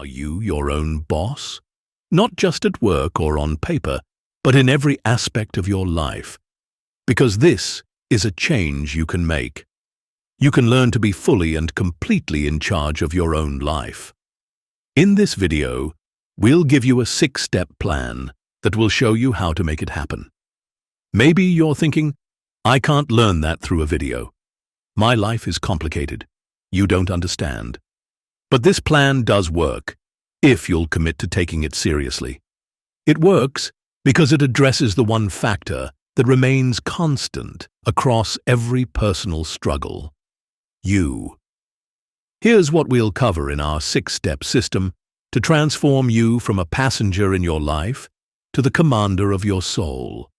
Are you your own boss? Not just at work or on paper, but in every aspect of your life. Because this is a change you can make. You can learn to be fully and completely in charge of your own life. In this video, we'll give you a 6-step plan that will show you how to make it happen. Maybe you're thinking, I can't learn that through a video. My life is complicated. You don't understand. But this plan does work, if you'll commit to taking it seriously. It works because it addresses the one factor that remains constant across every personal struggle: you. Here's what we'll cover in our 6-step system to transform you from a passenger in your life to the commander of your soul.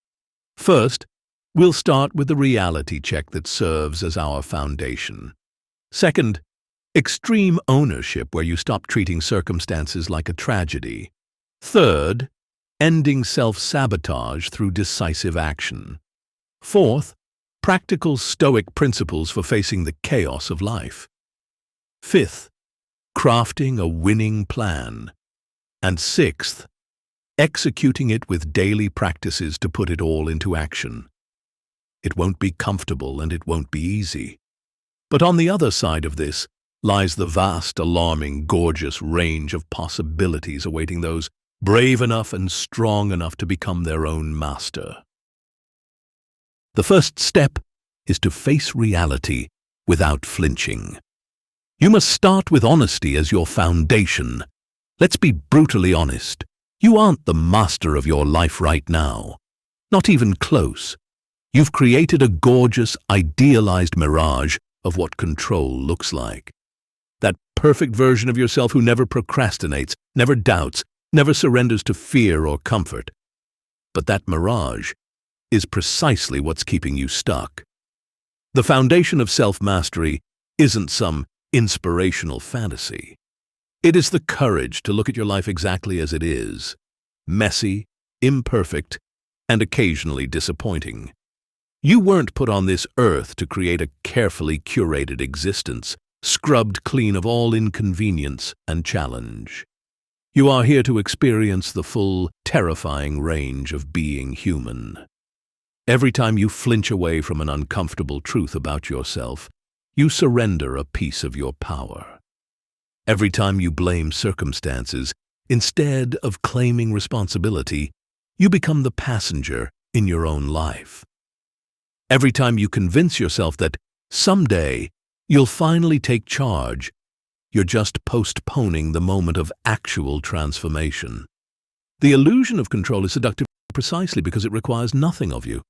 First, we'll start with the reality check that serves as our foundation. Second, extreme ownership, where you stop treating circumstances like a tragedy. Third, ending self-sabotage through decisive action. Fourth, practical Stoic principles for facing the chaos of life. Fifth, crafting a winning plan. And sixth, executing it with daily practices to put it all into action. It won't be comfortable and it won't be easy. But on the other side of this lies the vast, alarming, gorgeous range of possibilities awaiting those brave enough and strong enough to become their own master. The first step is to face reality without flinching. You must start with honesty as your foundation. Let's be brutally honest. You aren't the master of your life right now. Not even close. You've created a gorgeous, idealized mirage of what control looks like. That perfect version of yourself who never procrastinates, never doubts, never surrenders to fear or comfort. But that mirage is precisely what's keeping you stuck. The foundation of self-mastery isn't some inspirational fantasy. It is the courage to look at your life exactly as it is: messy, imperfect, and occasionally disappointing. You weren't put on this earth to create a carefully curated existence, scrubbed clean of all inconvenience and challenge. You are here to experience the full, terrifying range of being human. Every time you flinch away from an uncomfortable truth about yourself, you surrender a piece of your power. Every time you blame circumstances, instead of claiming responsibility, you become the passenger in your own life. Every time you convince yourself that someday you'll finally take charge, you're just postponing the moment of actual transformation. The illusion of control is seductive precisely because it requires nothing of you.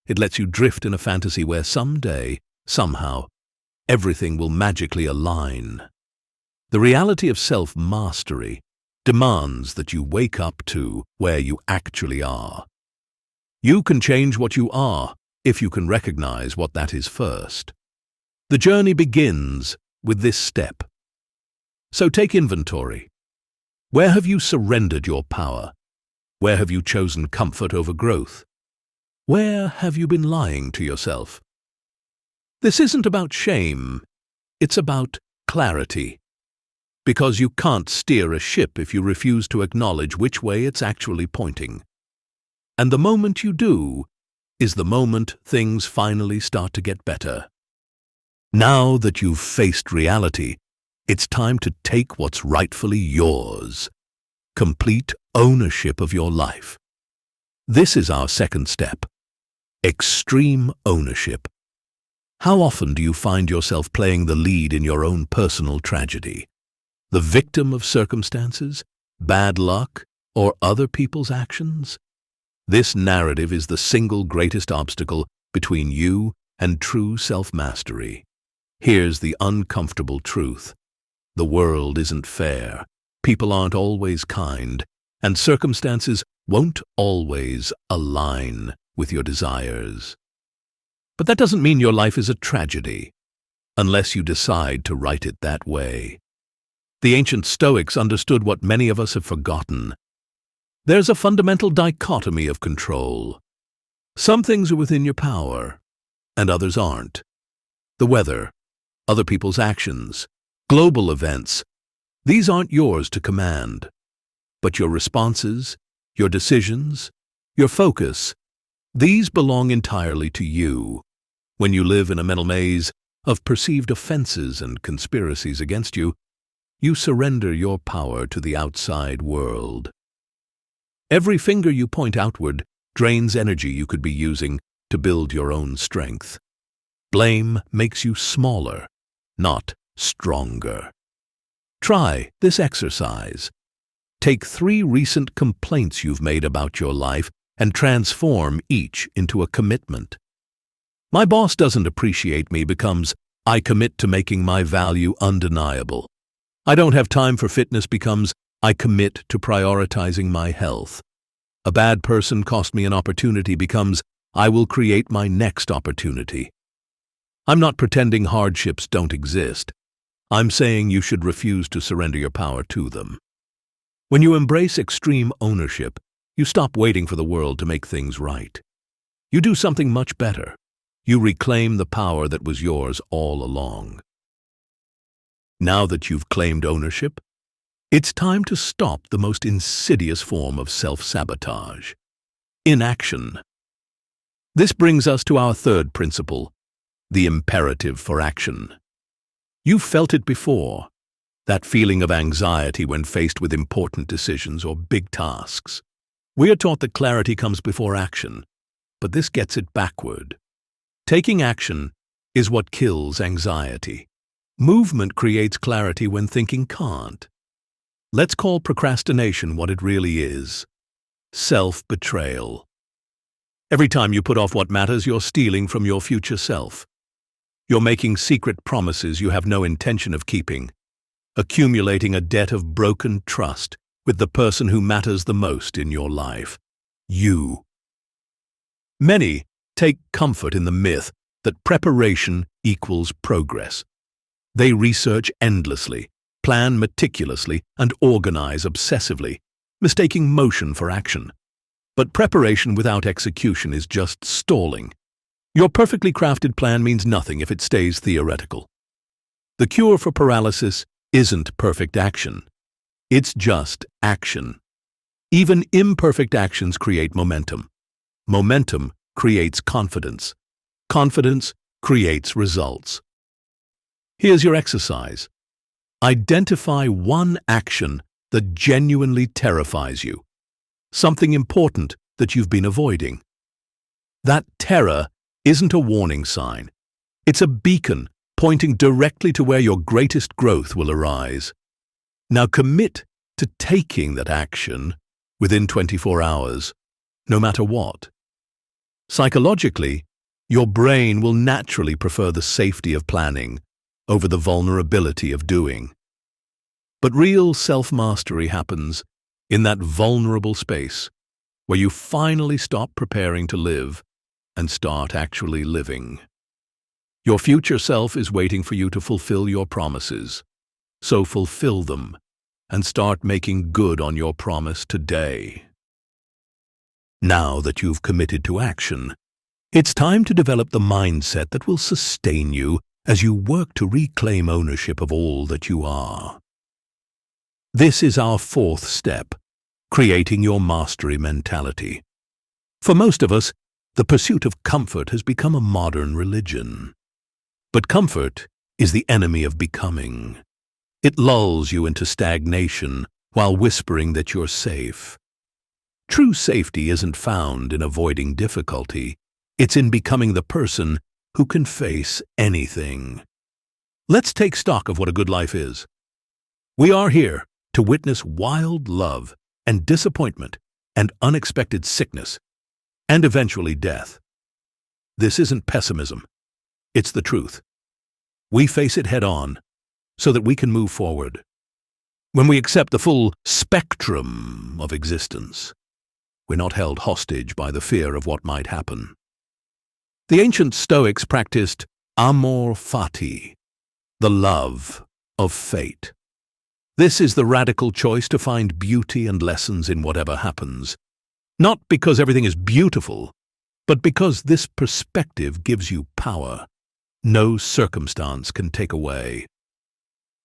It lets you drift in a fantasy where someday, somehow, everything will magically align. The reality of self-mastery demands that you wake up to where you actually are. You can change what you are if you can recognize what that is first. The journey begins with this step. So take inventory. Where have you surrendered your power? Where have you chosen comfort over growth? Where have you been lying to yourself? This isn't about shame, it's about clarity. Because you can't steer a ship if you refuse to acknowledge which way it's actually pointing. And the moment you do is the moment things finally start to get better. Now that you've faced reality, it's time to take what's rightfully yours. Complete ownership of your life. This is our second step. Extreme ownership. How often do you find yourself playing the lead in your own personal tragedy? The victim of circumstances, bad luck, or other people's actions? This narrative is the single greatest obstacle between you and true self-mastery. Here's the uncomfortable truth. The world isn't fair, people aren't always kind, and circumstances won't always align with your desires. But that doesn't mean your life is a tragedy, unless you decide to write it that way. The ancient Stoics understood what many of us have forgotten. There's a fundamental dichotomy of control. Some things are within your power, and others aren't. The weather, other people's actions, global events, These aren't yours to command, but your responses, your decisions, your focus, these belong entirely to you. When you live in a mental maze of perceived offenses and conspiracies against you, you surrender your power to the outside world. Every finger you point outward drains energy you could be using to build your own strength. Blame makes you smaller, not stronger. Try this exercise. Take 3 recent complaints you've made about your life and transform each into a commitment. My boss doesn't appreciate me becomes I commit to making my value undeniable. I don't have time for fitness becomes I commit to prioritizing my health. A bad person cost me an opportunity becomes I will create my next opportunity. I'm not pretending hardships don't exist. I'm saying you should refuse to surrender your power to them. When you embrace extreme ownership, you stop waiting for the world to make things right. You do something much better. You reclaim the power that was yours all along. Now that you've claimed ownership, it's time to stop the most insidious form of self-sabotage: inaction. This brings us to our third principle, the imperative for action. You've felt it before, that feeling of anxiety when faced with important decisions or big tasks. We are taught that clarity comes before action, but this gets it backward. Taking action is what kills anxiety. Movement creates clarity when thinking can't. Let's call procrastination what it really is: self-betrayal. Every time you put off what matters, you're stealing from your future self. You're making secret promises you have no intention of keeping, accumulating a debt of broken trust with the person who matters the most in your life: you. Many take comfort in the myth that preparation equals progress. They research endlessly, plan meticulously, and organize obsessively, mistaking motion for action. But preparation without execution is just stalling. Your perfectly crafted plan means nothing if it stays theoretical. The cure for paralysis isn't perfect action. It's just action. Even imperfect actions create momentum. Momentum creates confidence. Confidence creates results. Here's your exercise. Identify one action that genuinely terrifies you. Something important that you've been avoiding. That terror isn't a warning sign. It's a beacon pointing directly to where your greatest growth will arise. Now commit to taking that action within 24 hours, no matter what. Psychologically, your brain will naturally prefer the safety of planning over the vulnerability of doing. But real self-mastery happens in that vulnerable space where you finally stop preparing to live and start actually living. Your future self is waiting for you to fulfill your promises. So fulfill them and start making good on your promise today. Now that you've committed to action, it's time to develop the mindset that will sustain you as you work to reclaim ownership of all that you are. This is our fourth step, creating your mastery mentality. For most of us, the pursuit of comfort has become a modern religion. But comfort is the enemy of becoming. It lulls you into stagnation while whispering that you're safe. True safety isn't found in avoiding difficulty. It's in becoming the person who can face anything. Let's take stock of what a good life is. We are here to witness wild love and disappointment and unexpected sickness and eventually death. This isn't pessimism. It's the truth. We face it head on so that we can move forward. When we accept the full spectrum of existence, we're not held hostage by the fear of what might happen. The ancient Stoics practiced amor fati, the love of fate. This is the radical choice to find beauty and lessons in whatever happens. Not because everything is beautiful, but because this perspective gives you power no circumstance can take away.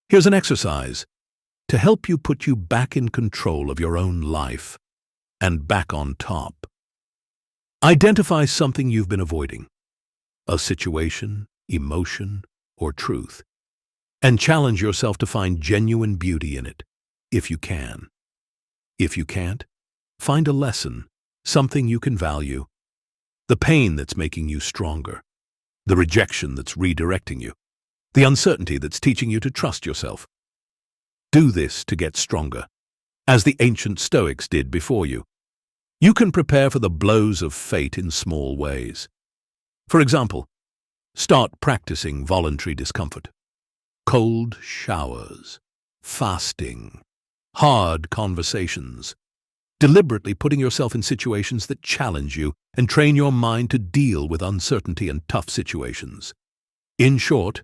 Here's an exercise. to help you put you back in control of your own life and back on top. Identify something you've been avoiding, a situation, emotion, or truth, and challenge yourself to find genuine beauty in it, if you can. If you can't, find a lesson, something you can value, the pain that's making you stronger, the rejection that's redirecting you, the uncertainty that's teaching you to trust yourself. Do this to get stronger, as the ancient Stoics did before you. You can prepare for the blows of fate in small ways. For example, start practicing voluntary discomfort. Cold showers, fasting, hard conversations, deliberately putting yourself in situations that challenge you and train your mind to deal with uncertainty and tough situations. In short,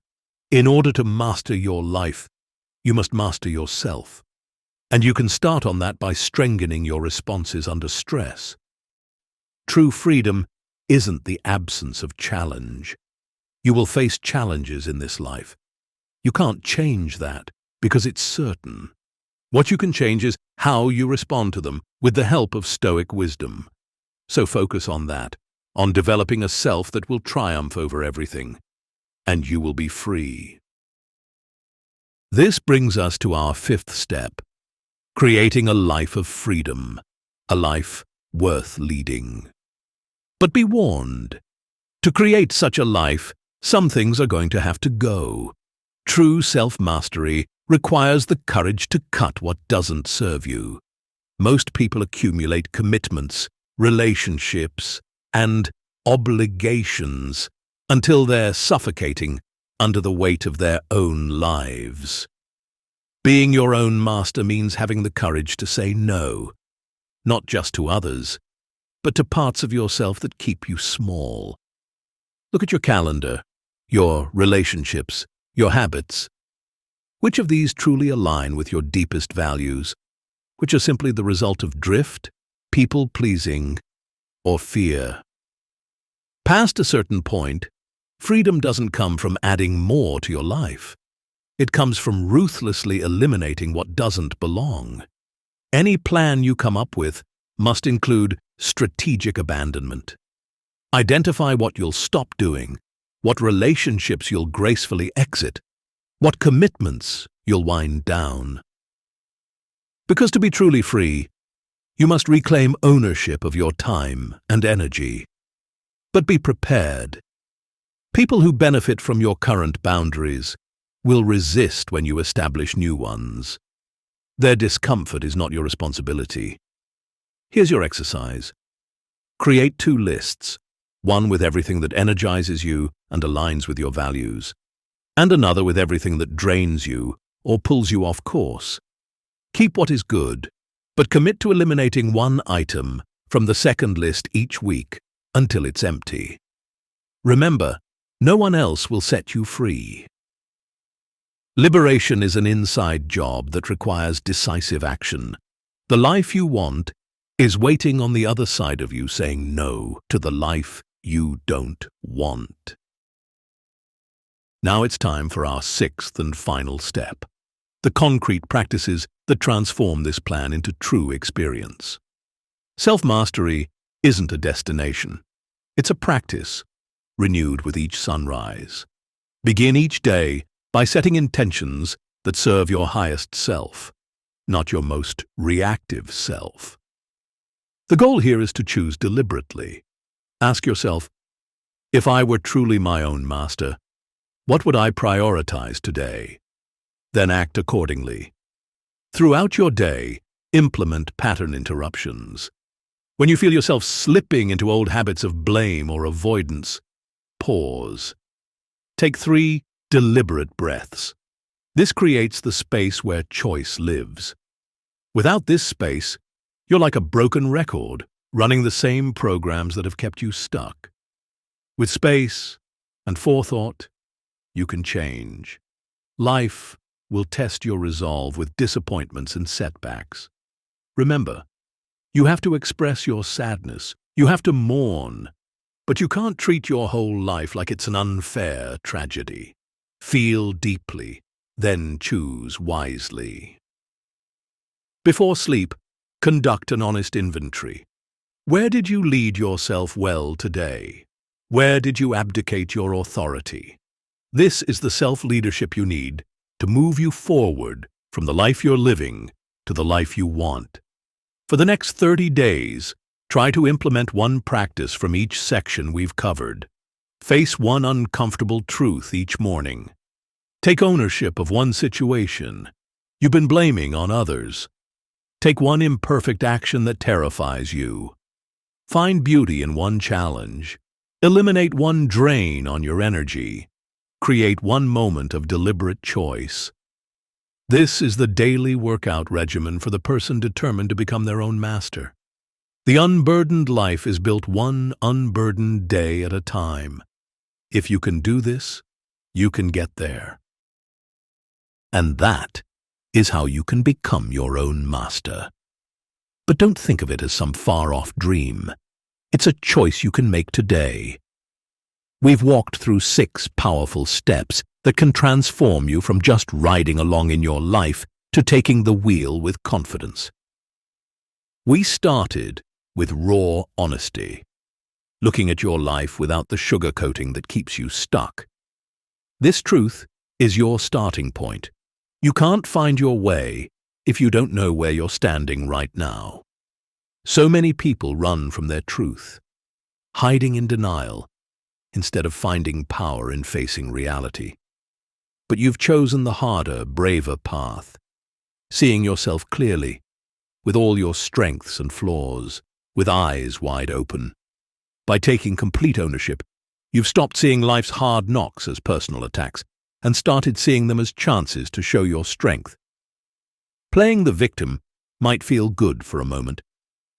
in order to master your life, you must master yourself. And you can start on that by strengthening your responses under stress. True freedom isn't the absence of challenge. You will face challenges in this life. You can't change that because it's certain. What you can change is how you respond to them with the help of Stoic wisdom. So focus on that, on developing a self that will triumph over everything, and you will be free. This brings us to our fifth step, creating a life of freedom, a life worth leading. But be warned, to create such a life, some things are going to have to go. True self-mastery requires the courage to cut what doesn't serve you. Most people accumulate commitments, relationships, and obligations until they're suffocating under the weight of their own lives. Being your own master means having the courage to say no, not just to others, but to parts of yourself that keep you small. Look at your calendar, your relationships, your habits. Which of these truly align with your deepest values, which are simply the result of drift, people-pleasing, or fear? Past a certain point, freedom doesn't come from adding more to your life. It comes from ruthlessly eliminating what doesn't belong. Any plan you come up with must include strategic abandonment. Identify what you'll stop doing, what relationships you'll gracefully exit, what commitments you'll wind down. Because to be truly free, you must reclaim ownership of your time and energy. But be prepared. People who benefit from your current boundaries will resist when you establish new ones. Their discomfort is not your responsibility. Here's your exercise. Create 2 lists, one with everything that energizes you and aligns with your values, and another with everything that drains you or pulls you off course. Keep what is good, but commit to eliminating one item from the second list each week until it's empty. Remember, no one else will set you free. Liberation is an inside job that requires decisive action. The life you want is waiting on the other side of you saying no to the life you don't want. Now it's time for our 6th and final step, the concrete practices that transform this plan into true experience. Self-mastery isn't a destination. It's a practice, renewed with each sunrise. Begin each day by setting intentions that serve your highest self, not your most reactive self. The goal here is to choose deliberately. Ask yourself, if I were truly my own master, what would I prioritize today? Then act accordingly. Throughout your day, implement pattern interruptions. When you feel yourself slipping into old habits of blame or avoidance, pause. Take 3 deliberate breaths. This creates the space where choice lives. Without this space, you're like a broken record, running the same programs that have kept you stuck. With space and forethought, you can change. Life will test your resolve with disappointments and setbacks. Remember, you have to express your sadness, you have to mourn, but you can't treat your whole life like it's an unfair tragedy. Feel deeply, then choose wisely. Before sleep, conduct an honest inventory. Where did you lead yourself well today? Where did you abdicate your authority? This is the self-leadership you need to move you forward from the life you're living to the life you want. For the next 30 days, try to implement one practice from each section we've covered. Face one uncomfortable truth each morning. Take ownership of one situation you've been blaming on others. Take one imperfect action that terrifies you. Find beauty in one challenge. Eliminate one drain on your energy. Create one moment of deliberate choice. This is the daily workout regimen for the person determined to become their own master. The unburdened life is built one unburdened day at a time. If you can do this, you can get there. And that is how you can become your own master. But don't think of it as some far-off dream. It's a choice you can make today. We've walked through 6 powerful steps that can transform you from just riding along in your life to taking the wheel with confidence. We started with raw honesty, looking at your life without the sugarcoating that keeps you stuck. This truth is your starting point. You can't find your way if you don't know where you're standing right now. So many people run from their truth, hiding in denial, instead of finding power in facing reality. But you've chosen the harder, braver path, seeing yourself clearly, with all your strengths and flaws, with eyes wide open. By taking complete ownership, you've stopped seeing life's hard knocks as personal attacks and started seeing them as chances to show your strength. Playing the victim might feel good for a moment,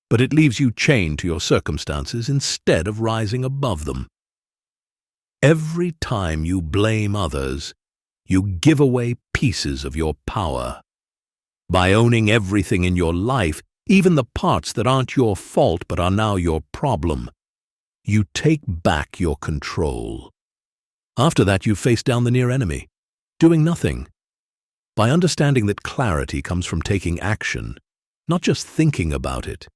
but it leaves you chained to your circumstances instead of rising above them. Every time you blame others, you give away pieces of your power. By owning everything in your life, even the parts that aren't your fault but are now your problem, you take back your control. After that, you face down the near enemy, doing nothing. By understanding that clarity comes from taking action, not just thinking about it,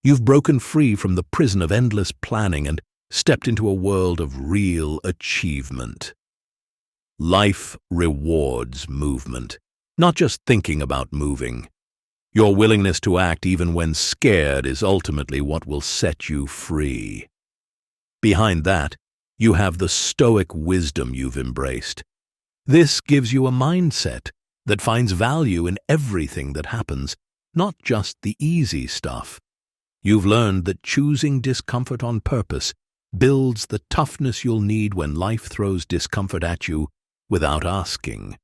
you've broken free from the prison of endless planning and stepped into a world of real achievement. Life rewards movement, not just thinking about moving. Your willingness to act even when scared is ultimately what will set you free. Behind that, you have the Stoic wisdom you've embraced. This gives you a mindset that finds value in everything that happens, not just the easy stuff. You've learned that choosing discomfort on purpose builds the toughness you'll need when life throws discomfort at you without asking.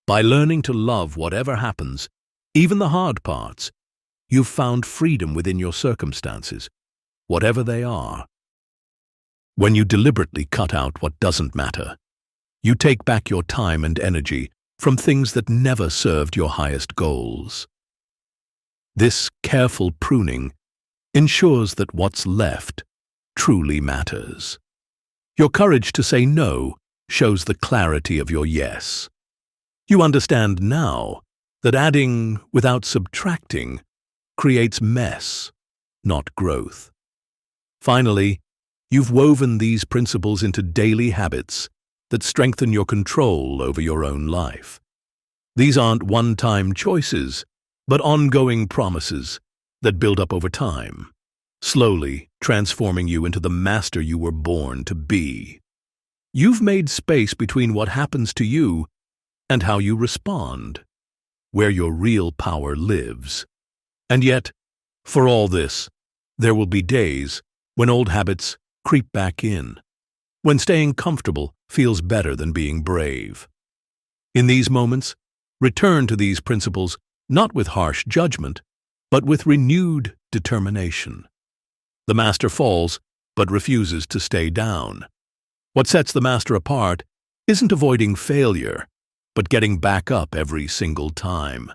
By learning to love whatever happens, even the hard parts, you've found freedom within your circumstances, whatever they are. When you deliberately cut out what doesn't matter, you take back your time and energy from things that never served your highest goals. This careful pruning ensures that what's left truly matters. Your courage to say no shows the clarity of your yes. You understand now that adding without subtracting creates mess, not growth. Finally, you've woven these principles into daily habits that strengthen your control over your own life. These aren't one-time choices, but ongoing promises that build up over time, slowly transforming you into the master you were born to be. You've made space between what happens to you and how you respond, where your real power lives. And yet, for all this, there will be days when old habits creep back in, when staying comfortable feels better than being brave. In these moments, return to these principles not with harsh judgment, but with renewed determination. The master falls, but refuses to stay down. What sets the master apart isn't avoiding failure, but getting back up every single time.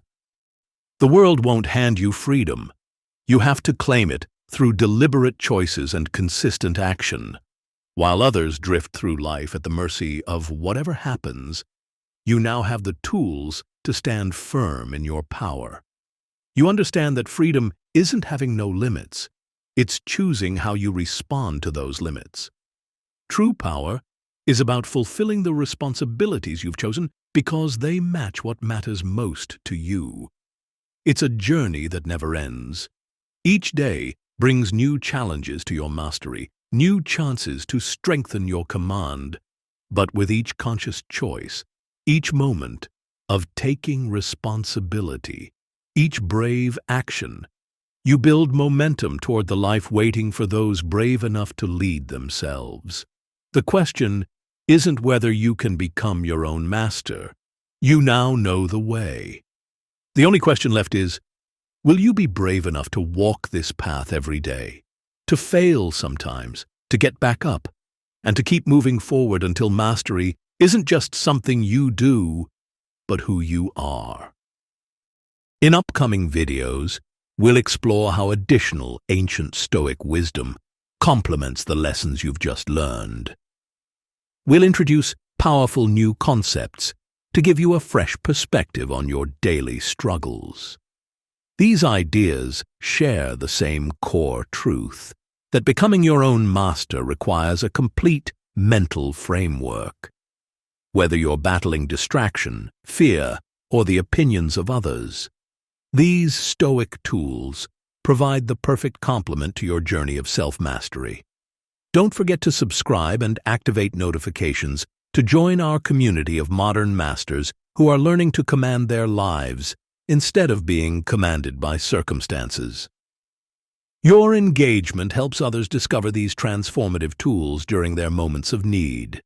The world won't hand you freedom. You have to claim it through deliberate choices and consistent action. While others drift through life at the mercy of whatever happens, you now have the tools to stand firm in your power. You understand that freedom isn't having no limits. It's choosing how you respond to those limits. True power is about fulfilling the responsibilities you've chosen because they match what matters most to you. It's a journey that never ends. Each day brings new challenges to your mastery, new chances to strengthen your command. But with each conscious choice, each moment of taking responsibility, each brave action, you build momentum toward the life waiting for those brave enough to lead themselves. The question isn't whether you can become your own master. You now know the way. The only question left is, will you be brave enough to walk this path every day, to fail sometimes, to get back up, and to keep moving forward until mastery isn't just something you do, but who you are? In upcoming videos, we'll explore how additional ancient Stoic wisdom complements the lessons you've just learned. We'll introduce powerful new concepts to give you a fresh perspective on your daily struggles. These ideas share the same core truth, that becoming your own master requires a complete mental framework. Whether you're battling distraction, fear, or the opinions of others, these Stoic tools provide the perfect complement to your journey of self-mastery. Don't forget to subscribe and activate notifications to join our community of modern masters who are learning to command their lives instead of being commanded by circumstances. Your engagement helps others discover these transformative tools during their moments of need.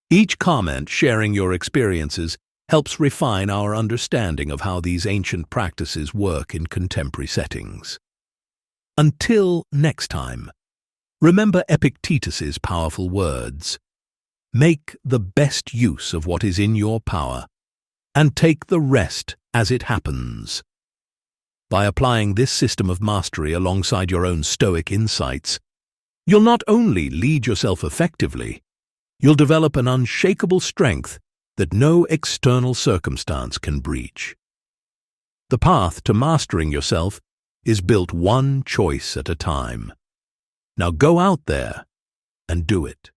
Each comment sharing your experiences helps refine our understanding of how these ancient practices work in contemporary settings. Until next time, remember Epictetus's powerful words: make the best use of what is in your power, and take the rest as it happens. By applying this system of mastery alongside your own Stoic insights, you'll not only lead yourself effectively, you'll develop an unshakable strength that no external circumstance can breach. The path to mastering yourself is built one choice at a time. Now go out there and do it.